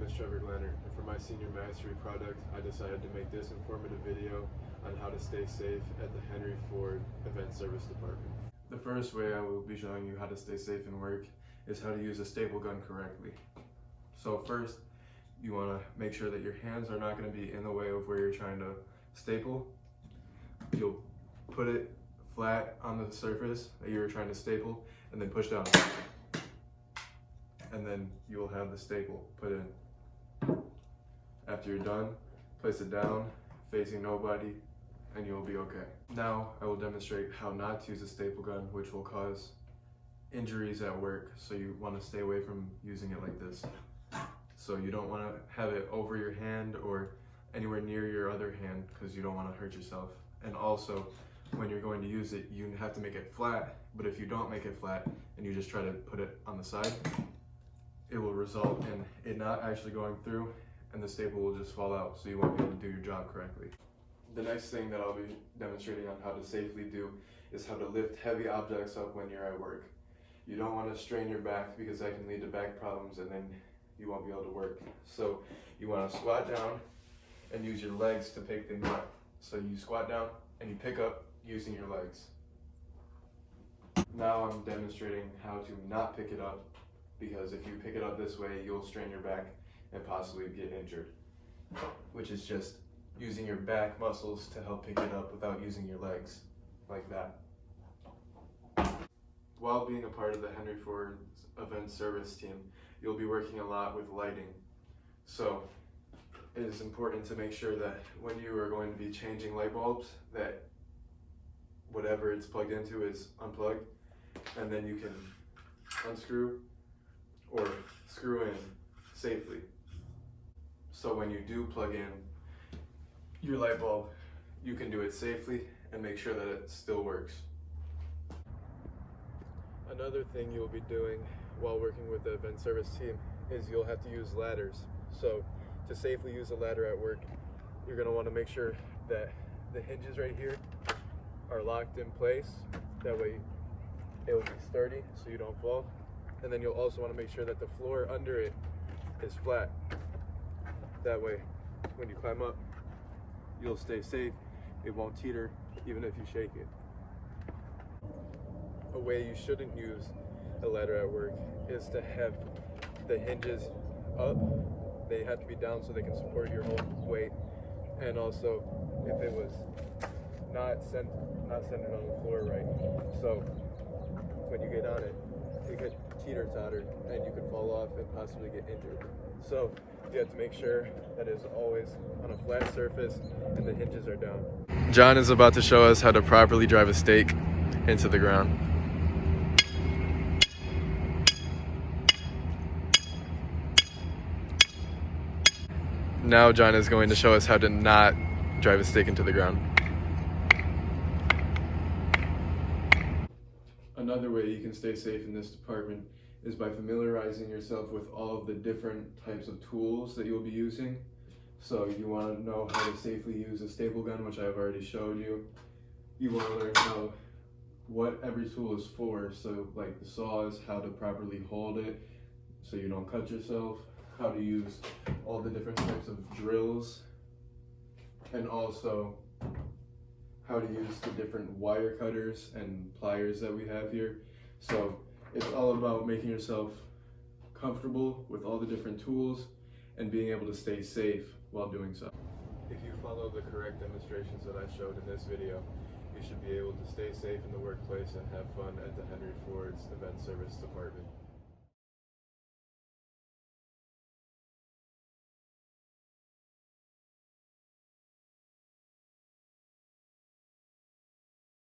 name is Trevor Leonard, and for my senior mastery product, I decided to make this informative video on how to stay safe at the Henry Ford Event Service Department. The first way I will be showing you how to stay safe in work is how to use a staple gun correctly. So first, you want to make sure that your hands are not going to be in the way of where you're trying to staple. You'll put it flat on the surface that you're trying to staple and then push down. And then you will have the staple put in. After you're done, place it down, facing nobody, and you will be okay. Now I will demonstrate how not to use a staple gun, which will cause injuries at work, so you want to stay away from using it like this. So you don't want to have it over your hand or anywhere near your other hand because you don't want to hurt yourself. And also, when you're going to use it, you have to make it flat, but if you don't make it flat and you just try to put it on the side, it will result in it not actually going through and the staple will just fall out, so you won't be able to do your job correctly. The next thing that I'll be demonstrating on how to safely do is how to lift heavy objects up when you're at work. You don't want to strain your back because that can lead to back problems and then you won't be able to work. So you want to squat down and use your legs to pick things up. So you squat down and you pick up using your legs. Now I'm demonstrating how to not pick it up, because if you pick it up this way, you'll strain your back and possibly get injured, which is just using your back muscles to help pick it up without using your legs, like that. While being a part of the Henry Ford Event Service team, you'll be working a lot with lighting. So it is important to make sure that when you are going to be changing light bulbs, that whatever it's plugged into is unplugged, and then you can unscrew or screw in safely. So when you do plug in your light bulb, you can do it safely and make sure that it still works. Another thing you'll be doing while working with the event service team is you'll have to use ladders. So to safely use a ladder at work, you're going to want to make sure that the hinges right here are locked in place. That way it will be sturdy so you don't fall. And then you'll also want to make sure that the floor under it is flat. That way, when you climb up, you'll stay safe. It won't teeter even if you shake it. A way you shouldn't use a ladder at work is to have the hinges up. They have to be down so they can support your whole weight. And also, if it was not centered on the floor right, so when you get on it, it could teeter-totter and you could fall off and possibly get injured. So you have to make sure that it's always on a flat surface and the hinges are down. John is about to show us how to properly drive a stake into the ground. Now John is going to show us how to not drive a stake into the ground. Another way you can stay safe in this department is by familiarizing yourself with all of the different types of tools that you'll be using. So you want to know how to safely use a staple gun, which I've already showed you. You want to learn what every tool is for. So like the saws, how to properly hold it so you don't cut yourself, how to use all the different types of drills, and also how to use the different wire cutters and pliers that we have here. So it's all about making yourself comfortable with all the different tools and being able to stay safe while doing so. If you follow the correct demonstrations that I showed in this video, you should be able to stay safe in the workplace and have fun at the Henry Ford's Event Service Department.